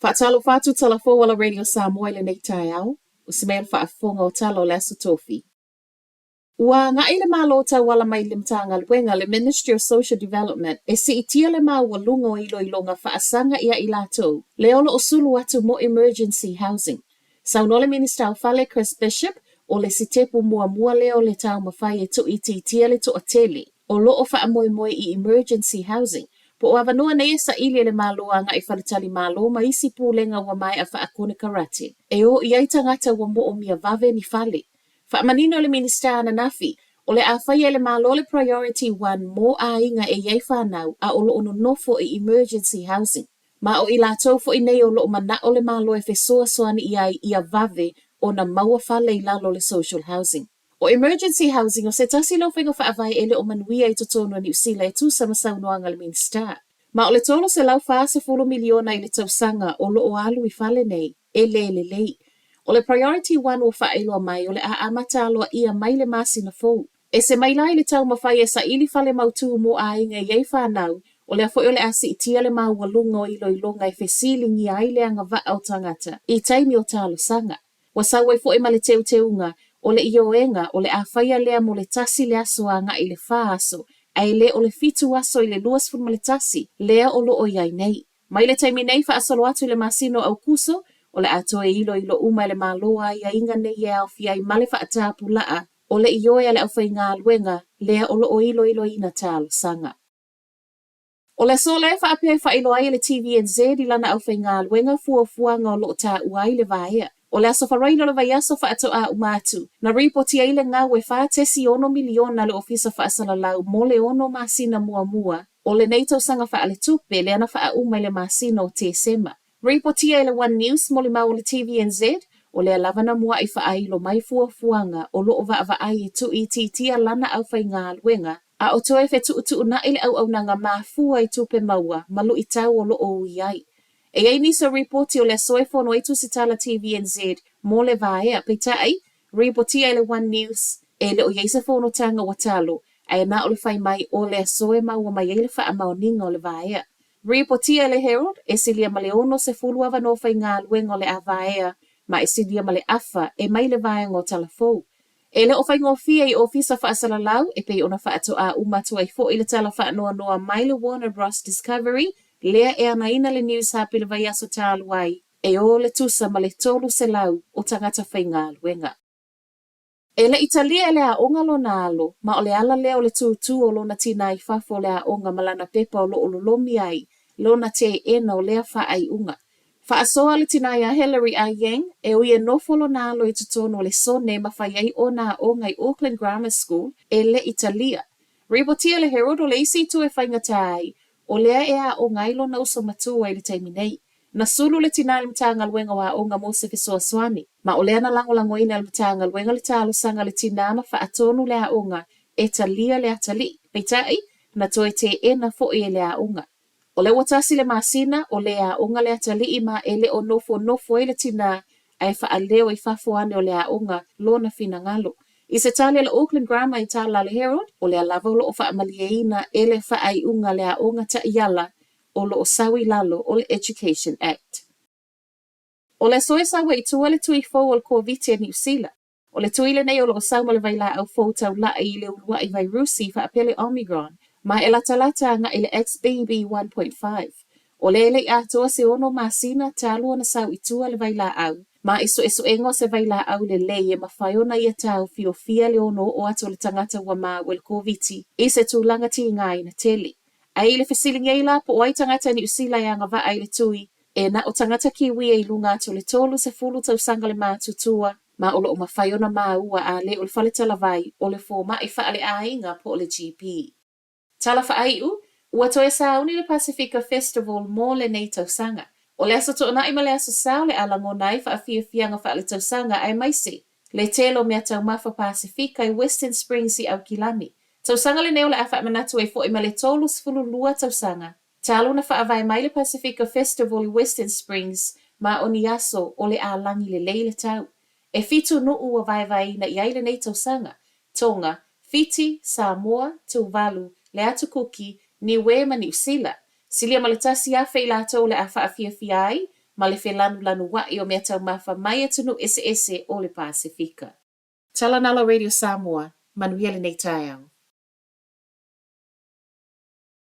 Whaatalo whātu talafo wala Radio Samoa le nei tai au, o se mea whaafonga o talo le aso tofi. Ua ngā ile malo tau wala mai le mtanga luenga le Ministry of Social Development e si itia le maa ua lunga o ilo ilonga whaasanga ia i latou le olo o sulu atu mo emergency housing. Saunole Minister au Fale Chris Bishop o le sitepu mua leo le tau mawhai e tu iti itia le tu ateli o loo wha moe i emergency housing. Po o avanua nei sa ili le malo anga i whaletali malo ma isi pūlenga wa mai a whaakone karate. E o iai tangata wa mo o mia vave ni fale. Whaamanino le minister na nafi o le a whaia le malo le priority 1 mo a inga e iai whanau a o lo ono nofo i emergency housing. Ma o ila tau fo i nei o lo mana o le malo e whesoa soani iai ia vave o na maua fale i lalo le social housing. O emergency housing o se tasi lo whenga whaavai ele o manuia i totono ni usila e tu sama saunoanga le minister. Ma o le tolo se lau whaasa 10 miliona i le tausanga o lo o alu i fale nei, e le lei. O le priority 1 o whaeloa mai o le a amata aloa ia mai le masi na fou. E se mai lai le tau mawhai e sa ili fale mautu mo a inga iei whanau o le a foi o le asi itia le maua lunga o ilo ilonga e whesilingi ai le anga va au tangata i taimi o talo sanga. Wa sauai foi ma le teunga o le ioenga o le a whaia lea mo le tasi le aso anga i le whaaso ai le o le fitu aso i le luas fun ma le tasi lea o lo o iai nei. Mai le taimi nei whaasolo atu le masino au kuso o le ato e ilo uma le maloa ia inga nei e au fia i male whaatapu laa o le ioe ale au whai ngā luenga lea o lo o ilo ina talo sanga. O le so le whaapea whailo ai le TVNZ i lana au whai ngā luenga fuanga o lo ta uai le vaea. O le aso wharaino le vaiaso whaato a umatu. Na ripoti ai le ngā we whaatesi 1 miliona le ofisa whaasala lau mo le ono masina mua. O le neito sanga whaale tupe le ana wha umai le masina o te sema. Ripoti ai le One News mo le mau le TVNZ o le alavana mua i whaailo mai fuanga o lo o va ai tu i titia lana au whai ngā luenga. A o toe whetu na ile au nanga mafua i tupe maua malu i tau o lo o iai. E ai niso reporti o le soefono i tu sitala TVNZ mo le vaea peitai, reporti ai le One News e le o yeisa fono tanga watalo ai na o le whai mai o le soe maua mai e le wha maoninga o le vaea. Reporti ai le Herald e silia ma le ono se fulu ava no whai ngā luenga o le a vaea ma e silia ma le afa e mai le vaea ngō talafou. E le o whai ngofia i ofisa whaasala lau e pei ona whaato a umatu ai fo i le tala whaanoa mai le Warner Bros Discovery lea e ana ina le news hapi le vai aso tālu ai e o le tusa ma le tolu se lau o tangata whai ngā luenga. E le Italia e le a onga lo nalo ma o le ala leo le tūtū o lona tina i whafo le a onga malana pepa o lo lomi ai lona te ena o lea wha ai unga. Whaasoa le tina ia Hillary a Yang e ui e nofolo nalo i tutono le sone ma whai ai o na onga i Auckland Grammar School e le Italia. Ribotia le Herald o le isi tu e whaingatai o lea e a o ngailo na uso matua i le taimi nei. Na sulu le tina le mtanga luenga wa o nga mose fisoa swani. Ma o lea na lango ina le mtanga luenga le talo sanga le tina ma whaatonu le a onga e talia le atali. Peitai, na toe te ena fo e le a onga. O le watasi le masina o le a onga le atali ima e le o nofo e le tina ai whaaleo i whafuane o le a onga lona fina ngalo. I se tali le Auckland Grammar i tala le Herald, o le alava o lo o whaamaliaina e le whaai unga le a onga ta iala o lo o sawi lalo o le Education Act. O le soe sawa i tua le tui fau o le COVID New Zealand. O le tui le nei o lo o sawa le vai la au fau tau la i le urua i vai Rusi whaapele Omicron, ma e lata nga i le XBB 1.5. O le ele atoa se ono masina talu o na sau i tua le vai la au. Ma iso engo se vai la au le lei e mawhaiona i atau fia le ono o ato le tangata wa maa wel COVID i se tūlanga ti ngai na tele. Ai le fesilinga i la po oai tangata ni usila i anga va ai le tui e na o tangata kiwi e lunga ato le tolu se fulu tau sanga le maa tutua ma o lo o mawhaiona maa ua a le o le whale talavai o le fō ma i whaale a inga po le GP. Tala whaai ua toe sauni le Pacifica Festival mo le nei tau sanga. O le aso toona i ma le aso sao le alango nai wha a fianga wha le tausanga ai maise. Le telo mea tau mafa Pacifica i Western Springs i Aukilani. Tausanga le neo le a wha manatu e fo i ma le tolu sfulu lua tausanga. Talo na wha avai mai le Pacifica Festival i Western Springs ma o ni aso o le alangi le leile tau. E fitu nuu a vai na iai le nei tausanga. Tonga, Fiti, Samoa, Tuvalu, le atu kuki, ni we ma New Zealand. Silia maletasi a whai lato le a wha a fia ai, ma le whelanulanu wa'i o mea taumafa mai atunu ese o le Pasifika. Talanala Radio Samoa, manuia le nei tai au.